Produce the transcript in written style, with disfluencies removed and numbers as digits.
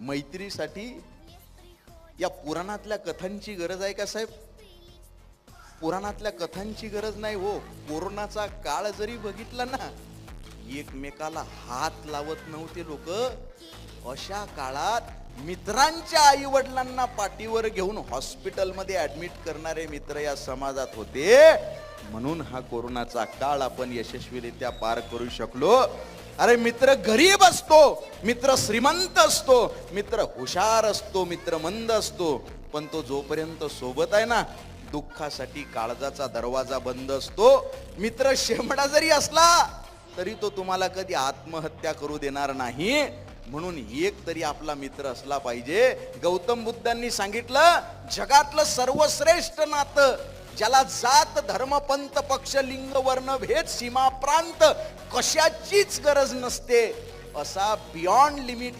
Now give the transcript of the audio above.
मैत्रीसाठी या पुराणातल्या कथांची गरज आहे का साहेब? पुराणातल्या कथांची गरज नाही हो. कोरोनाचा काळ जरी बघितला ना, एकमेकाला हात लावत नव्हते लोक. अशा काळात मित्रांच्या आई वडिलांना पाठीवर घेऊन हॉस्पिटलमध्ये ऍडमिट करणारे मित्र या समाजात होते. म्हणून हा कोरोनाचा काळ आपण यशस्वीरित्या पार करू शकलो. अरे मित्र गरीब असतो, मित्र श्रीमंत असतो, मित्र हुशार असतो, मित्र मंद असतो, पण तो जोपर्यंत सोबत आहे ना, दुःखासाठी काळजाचा दरवाजा बंद असतो. मित्र शेमडा जरी असला तरी तो तुम्हाला कधी आत्महत्या करू देणार नाही. म्हणून एक तरी आपला मित्र असला पाहिजे. गौतम बुद्धांनी सांगितलं, जगातलं सर्वश्रेष्ठ नातं, ज्याला जात धर्म पंथ पक्ष लिंग वर्ण भेद सीमा प्रांत कशाचीच गरज नसते, असा बियॉन्ड लिमिट